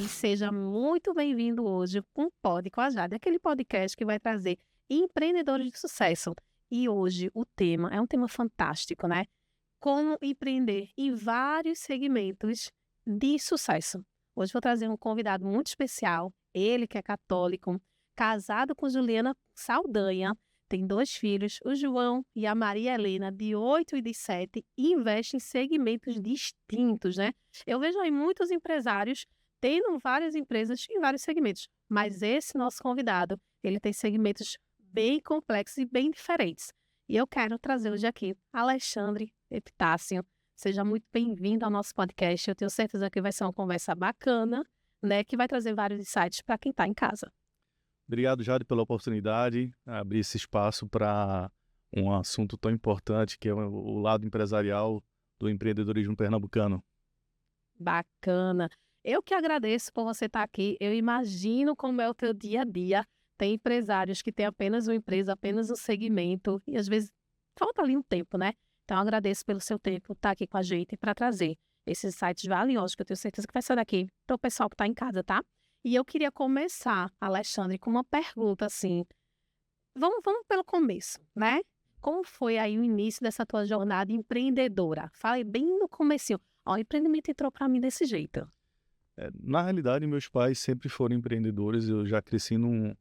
seja muito bem-vindo hoje com o Pod com a Jade, aquele podcast que vai trazer empreendedores de sucesso. E hoje o tema é um tema fantástico, né? Como empreender em vários segmentos de sucesso. Hoje vou trazer um convidado muito especial, ele que é católico, casado com Juliana Saldanha, tem 2 filhos, o João e a Maria Helena, de 8 e de 7, e investe em segmentos distintos, né? Eu vejo aí muitos empresários tendo várias empresas em vários segmentos, mas esse nosso convidado, ele tem segmentos bem complexos e bem diferentes. E eu quero trazer hoje aqui Alexandre Epitácio. Seja muito bem-vindo ao nosso podcast. Eu tenho certeza que vai ser uma conversa bacana, né? Que vai trazer vários insights para quem está em casa. Obrigado, Jade, pela oportunidade, abrir esse espaço para um assunto tão importante que é o lado empresarial do empreendedorismo pernambucano. Bacana. Eu que agradeço por você estar aqui. Eu imagino como é o teu dia a dia. Tem empresários que têm apenas uma empresa, apenas um segmento, e às vezes falta ali um tempo, né? Então, eu agradeço pelo seu tempo estar aqui com a gente para trazer esses insights valiosos que eu tenho certeza que vai sair daqui para o pessoal que está em casa, tá? E eu queria começar, Alexandre, com uma pergunta assim. Vamos pelo começo, né? Como foi aí o início dessa tua jornada empreendedora? Fala bem no comecinho. Ó, o empreendimento entrou para mim desse jeito. Na realidade, meus pais sempre foram empreendedores, eu já cresci num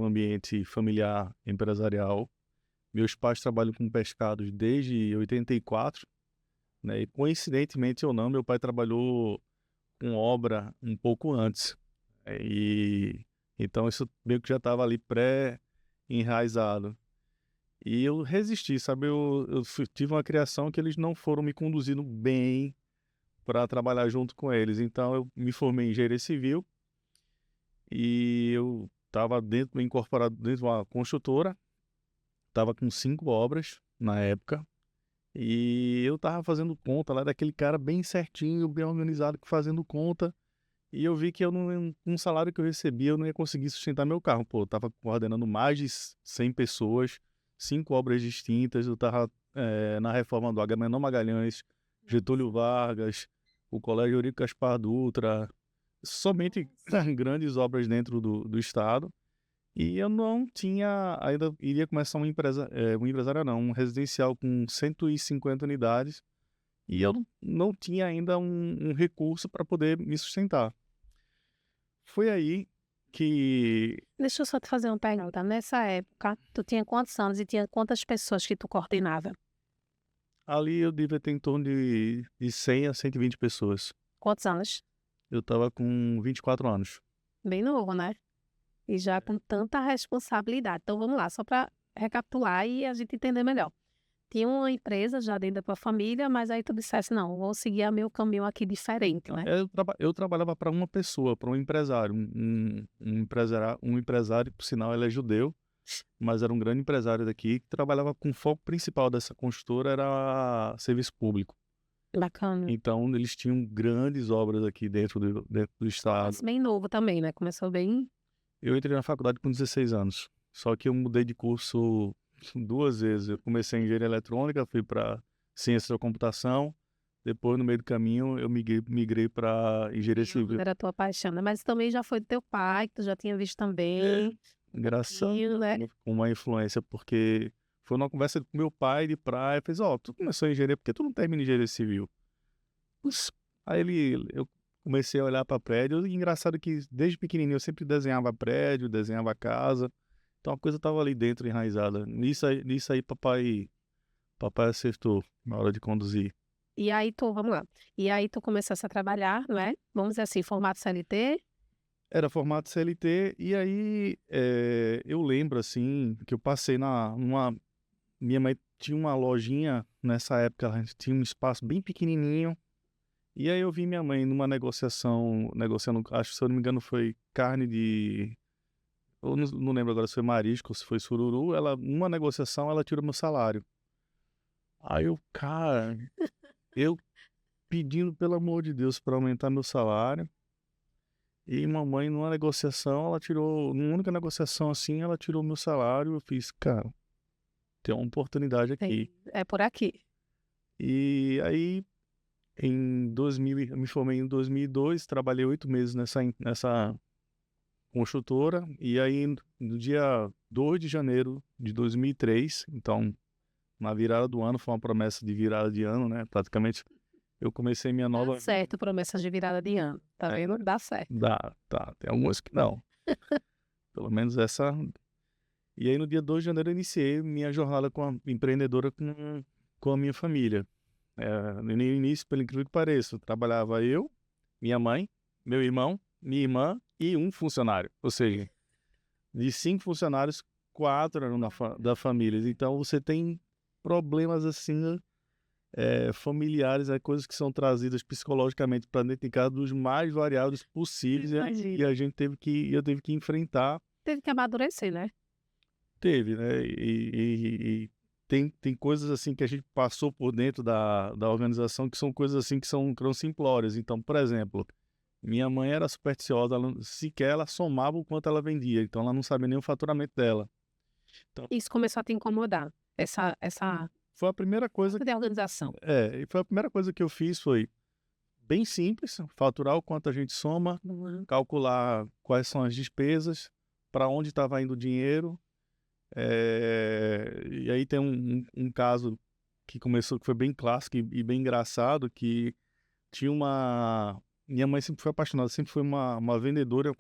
ambiente familiar empresarial. Meus pais trabalham com pescados desde 84, né? E coincidentemente ou não, meu pai trabalhou com obra um pouco antes. E então isso meio que já estava ali pré-enraizado. E eu resisti, sabe? Tive uma criação que eles não foram me conduzindo bem para trabalhar junto com eles. Então eu me formei em engenharia civil e eu estava incorporado dentro de uma construtora, estava com 5 obras na época. E eu estava fazendo conta lá daquele cara bem certinho, bem organizado, fazendo conta. E eu vi que com o salário que eu recebia, eu não ia conseguir sustentar meu carro. Pô, eu estava coordenando mais de 100 pessoas, 5 obras distintas. Eu estava na reforma do Agamenon Magalhães, Getúlio Vargas, o Colégio Eurico Gaspar Dutra, somente grandes obras dentro do estado. E eu não tinha, ainda iria começar um residencial com 150 unidades. E eu não tinha ainda um recurso para poder me sustentar. Foi aí que Deixa eu só te fazer uma pergunta. Nessa época, tu tinha quantos anos e tinha quantas pessoas que tu coordenava? ali eu devia ter em torno de 100 a 120 pessoas. Quantos anos? Eu estava com 24 anos. Bem novo, né? E já com tanta responsabilidade. Então, vamos lá, só para recapitular e a gente entender melhor. Tinha uma empresa já dentro da tua família, mas aí tu dissesse, não, vou seguir meu caminho aqui diferente, né? Eu trabalhava para uma pessoa, para um empresário. Um empresário, por sinal, ele é judeu, mas era um grande empresário daqui, que trabalhava com o foco principal dessa construtora, era serviço público. Bacana. Então, eles tinham grandes obras aqui dentro do estado. Mas bem novo também, né? Começou bem... Eu entrei na faculdade com 16 anos, só que eu mudei de curso 2 vezes. Eu comecei em engenharia eletrônica, fui para ciência da computação, depois no meio do caminho eu migrei para engenharia civil. Era a tua paixão, né? Mas também já foi do teu pai, que tu já tinha visto também. Engraçado, Né? com uma influência, porque foi numa conversa com meu pai de praia, fez, tu começou em engenharia, por que tu não termina em engenharia civil? Aí eu comecei a olhar para prédio, e engraçado que desde pequenininho eu sempre desenhava prédio, desenhava casa, então a coisa estava ali dentro, enraizada. Nisso aí papai acertou na hora de conduzir. E aí vamos lá. E aí tu começasse a trabalhar, não é? Vamos dizer assim, formato CLT. Era formato CLT, e aí eu lembro, assim, que eu passei minha mãe tinha uma lojinha, nessa época ela tinha um espaço bem pequenininho, e aí eu vi minha mãe numa negociando, acho que se eu não me engano foi carne de... Eu não lembro agora se foi marisco ou se foi sururu. Numa negociação, ela tirou meu salário. Aí eu pedindo pelo amor de Deus para aumentar meu salário. E mamãe, numa única negociação assim, ela tirou meu salário. Eu fiz, cara, tem uma oportunidade aqui. É por aqui. E aí Eu me formei em 2002, trabalhei 8 meses nessa construtora, e aí no dia 2 de janeiro de 2003, então na virada do ano, foi uma promessa de virada de ano, né? Praticamente eu comecei minha Dá nova vida. certo, promessas de virada de ano. Tá É, vendo? Dá certo. tá, tem algumas que não. Pelo menos essa. E aí no dia 2 de janeiro eu iniciei minha jornada empreendedora com a minha família. No início, pelo incrível que pareça, trabalhava eu, minha mãe, meu irmão, minha irmã e um funcionário. Ou seja, de 5 funcionários, 4 eram da família. Então você tem problemas assim, familiares, coisas que são trazidas psicologicamente para dentro de casa dos mais variados possíveis, e Imagina. eu tive que enfrentar. Teve que amadurecer, né? Teve, né? E tem coisas assim que a gente passou por dentro da organização, que são coisas assim que são simplórias. Então, por exemplo, minha mãe era supersticiosa, sequer ela somava o quanto ela vendia, então ela não sabia nem o faturamento dela. Então, Isso começou a te incomodar. Essa foi a primeira coisa. falta de organização. E foi a primeira coisa que eu fiz, foi bem simples: faturar o quanto a gente soma, calcular quais são as despesas, para onde estava indo o dinheiro. E aí tem um caso que começou, que foi bem clássico e bem engraçado, que tinha minha mãe sempre foi apaixonada, sempre foi uma vendedora,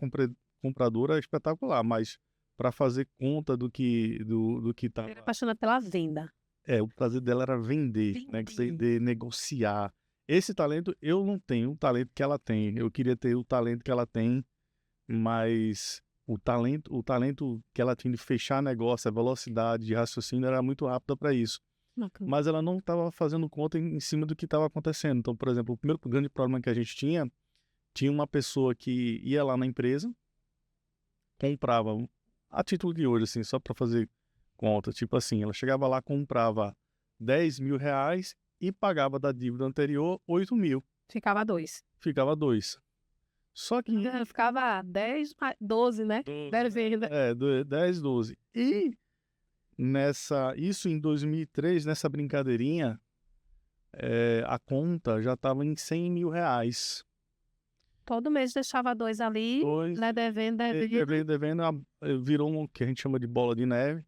compradora espetacular, mas para fazer conta do que Era estava. apaixonada pela venda. O prazer dela era vender, né? Vender, negociar. Esse talento eu não tenho, o talento que ela tem. Eu queria ter o talento que ela tem, mas o talento que ela tinha de fechar negócio, a velocidade de raciocínio era muito rápida para isso. Bacana. Mas ela não estava fazendo conta em cima do que estava acontecendo. Então, por exemplo, o primeiro grande problema que a gente tinha uma pessoa que ia lá na empresa, comprava, a título de hoje, assim, só para fazer conta, tipo assim, ela chegava lá, comprava 10 mil reais e pagava da dívida anterior 8 mil. Ficava 2. Ficava 2. Só que... Ficava 10, 12, né? 10 venda. 10, 12. E isso em 2003, nessa brincadeirinha, a conta já estava em 100 mil reais. Todo mês deixava 2 ali, né? Devendo. Virou um que a gente chama de bola de neve.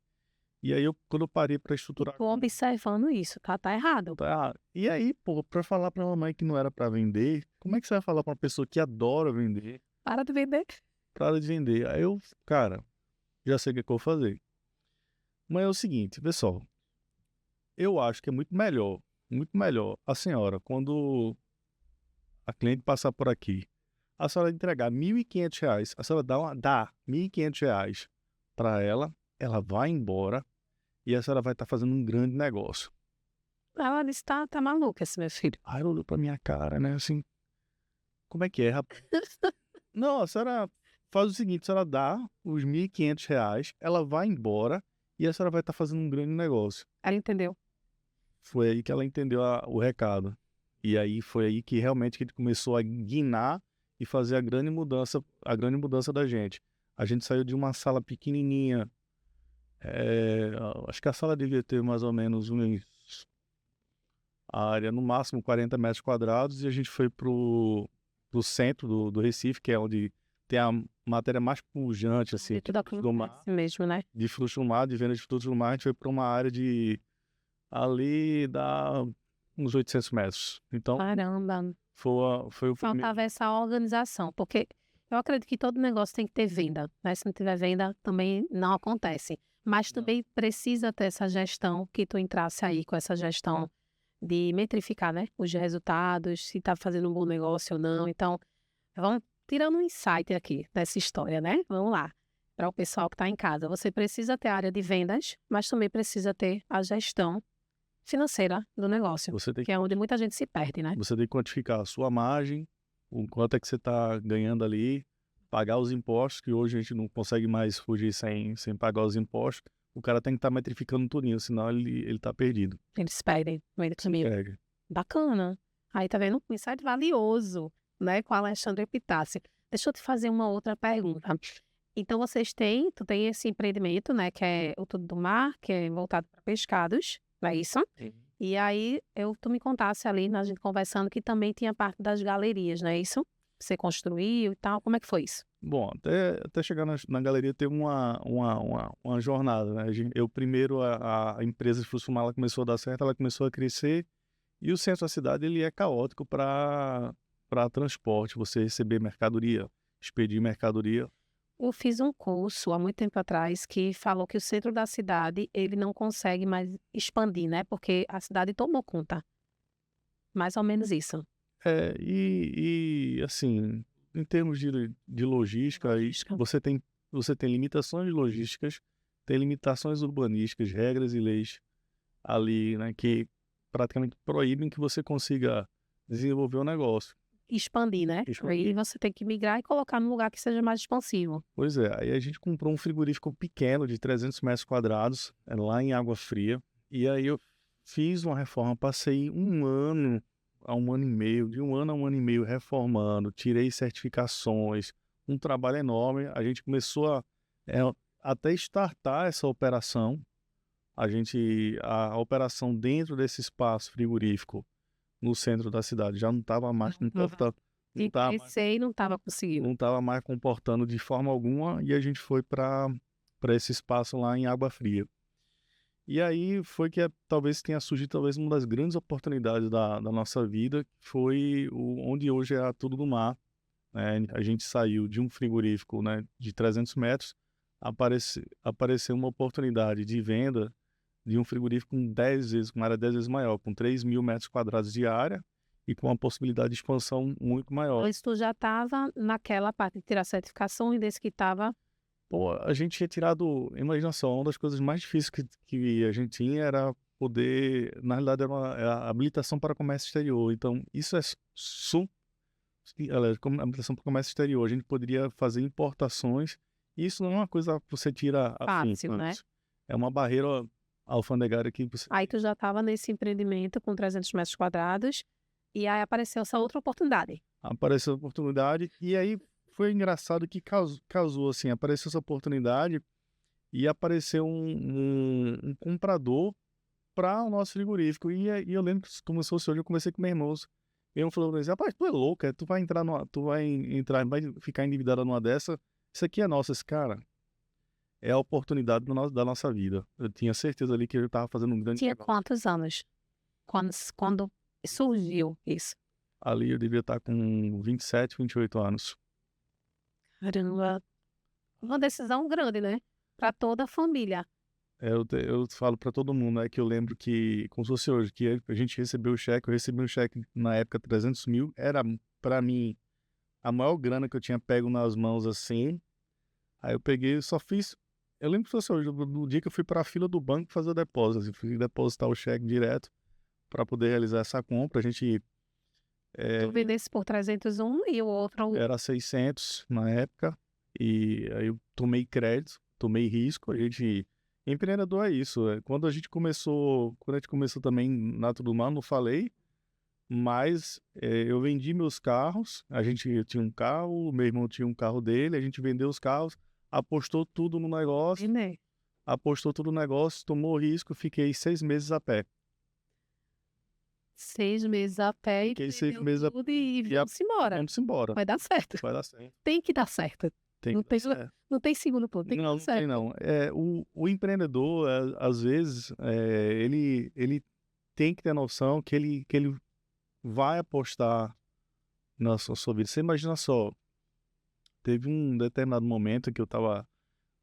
E aí, quando eu parei para estruturar... Tô observando isso, tá errado. Tá errado. E aí, pô, para falar para mamãe que não era para vender, como é que você vai falar para uma pessoa que adora vender? Para de vender. Para de vender. Aí eu, cara, já sei o que eu vou fazer. Mas é o seguinte, pessoal, eu acho que é muito melhor a senhora, quando a cliente passar por aqui, a senhora entregar R$1.500, a senhora dá R$1.500 para ela vai embora e a senhora vai estar fazendo um grande negócio. Ela disse, tá maluca esse meu filho. Aí ela olhou pra minha cara, né, assim, como é que é, rapaz? Não, a senhora faz o seguinte, a senhora dá os R$1.500, ela vai embora e a senhora vai estar fazendo um grande negócio. Ela entendeu. Foi aí que ela entendeu o recado. E aí foi aí que realmente a gente começou a guinar e fazer a grande mudança da gente. A gente saiu de uma sala pequenininha, acho que a sala devia ter mais ou menos a área no máximo 40 metros quadrados, e a gente foi pro centro do Recife, que é onde tem a matéria mais pujante, assim, De tudo do mar, acontece mesmo, né? de frutos do mar, de venda de frutos do mar. A gente foi para uma área ali dá uns 800 metros. Então, Caramba. foi o primeiro. Faltava essa organização, porque eu acredito que todo negócio tem que ter venda, né? Se não tiver venda, também não acontece. Mas também precisa ter essa gestão, que tu entrasse aí com essa gestão de metrificar, né? Os resultados, se tá fazendo um bom negócio ou não. Então, vamos tirando um insight aqui dessa história, né? Vamos lá. Para o pessoal que está em casa, você precisa ter a área de vendas, mas também precisa ter a gestão financeira do negócio, que é onde muita gente se perde, né? Você tem que quantificar a sua margem, o quanto é que você está ganhando ali, pagar os impostos, que hoje a gente não consegue mais fugir sem pagar os impostos. O cara tem que estar metrificando tudinho, senão ele está perdido. Eles se perdem no meio do caminho. Bacana. Aí tá vendo um insight valioso, né, com a Alexandre Epitácio. Deixa eu te fazer uma outra pergunta. Então, tu tem esse empreendimento, né, que é o Tudo do Mar, que é voltado para pescados, não é isso? Sim. E aí, tu me contasse ali, na gente conversando, que também tinha parte das galerias, não é isso? Você construiu e tal, como é que foi isso? Bom, até chegar na galeria teve uma jornada, né? Eu primeiro, a empresa de Frutos do Mar, ela começou a dar certo, ela começou a crescer, e o centro da cidade ele é caótico para transporte, você receber mercadoria, expedir mercadoria. Eu fiz um curso há muito tempo atrás que falou que o centro da cidade, ele não consegue mais expandir, né? Porque a cidade tomou conta. Mais ou menos isso. Assim, em termos de logística, aí Logística. você tem limitações logísticas, tem limitações urbanísticas, regras e leis ali, né, que praticamente proíbem que você consiga desenvolver o negócio. Expandir, né? Expandir. Aí você tem que migrar e colocar num lugar que seja mais expansivo. Pois é, aí a gente comprou um frigorífico pequeno de 300 metros quadrados, lá em Água Fria, e aí eu fiz uma reforma, passei um ano a um ano e meio, de um ano a um ano e meio reformando, tirei certificações, um trabalho enorme. A gente começou é, até startar essa operação, a operação dentro desse espaço frigorífico no centro da cidade já não estava mais comportando, não E estava mais, crescer e não estava conseguindo. não estava mais comportando de forma alguma, e a gente foi para esse espaço lá em Água Fria. E aí foi que talvez tenha surgido talvez uma das grandes oportunidades da nossa vida, que foi onde hoje é a Tudo do Mar, né? A gente saiu de um frigorífico, né, de 300 metros, apareceu uma oportunidade de venda de um frigorífico com área 10 vezes maior, com 3.000 metros quadrados de área e com uma possibilidade de expansão muito maior. Mas tu já estava naquela parte de tirar certificação e desse que estava. Pô, a gente tinha tirado, imagina só, uma das coisas mais difíceis que a gente tinha era poder, na realidade, é a habilitação para comércio exterior. Então, isso é aliás, como habilitação para comércio exterior. A gente poderia fazer importações, e isso não é uma coisa que você tira assim, Fácil, né? é uma barreira alfandegária que você Aí tu já estava nesse empreendimento com 300 metros quadrados e aí apareceu essa outra oportunidade. apareceu a oportunidade, e aí foi engraçado que casou assim, apareceu essa oportunidade e apareceu um comprador para o nosso frigorífico. E eu lembro que começou hoje, eu conversei com meu irmão. Meu irmão falou assim: rapaz, tu é louco, vai ficar endividada numa dessa. Isso aqui é nosso, esse cara. É a oportunidade da nossa vida. Eu tinha certeza ali que ele estava fazendo um grande Tinha negócio. quantos anos quando surgiu isso? Ali eu devia estar com 27, 28 anos. Caramba, uma decisão grande, né? Para toda a família. Eu falo para todo mundo, né, que eu lembro que, como se fosse hoje, que a gente recebeu o cheque, eu recebi um cheque na época 300 mil, era para mim a maior grana que eu tinha pego nas mãos assim. Aí eu peguei, só fiz. Eu lembro que fosse hoje, no dia que eu fui para a fila do banco fazer o depósito, assim, fui depositar o cheque direto para poder realizar essa compra. A gente Tu vendesse por 301 e o outro. era 600 na época, e aí eu tomei crédito, tomei risco. A gente empreendedor é isso. Quando a gente começou também na Tudo Mar, não falei, mas eu vendi meus carros. Eu tinha um carro, meu irmão tinha um carro dele, a gente vendeu os carros, apostou tudo no negócio, Né? tomou risco, fiquei 6 meses a pé. 6 meses a pé e Fiquei 6 vendeu meses a tudo e e a- vamos embora. vamos embora. Vai dar certo. Vai dar certo. Tem que dar certo. Tem Não que tem, dar certo. não tem segundo plano, tem que Não, dar não tem certo. não. O empreendedor, às vezes, ele tem que ter noção que ele vai apostar na sua vida. Você imagina só, teve um determinado momento que eu estava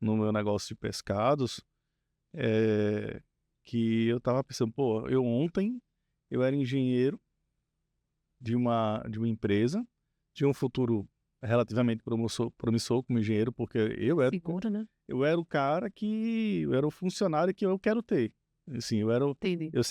no meu negócio de pescados, que eu estava pensando, pô, ontem eu era engenheiro de uma empresa, tinha um futuro relativamente promissor como engenheiro, porque Seguro, né? eu era o cara eu era o funcionário que eu quero ter. Assim, Entendi. eu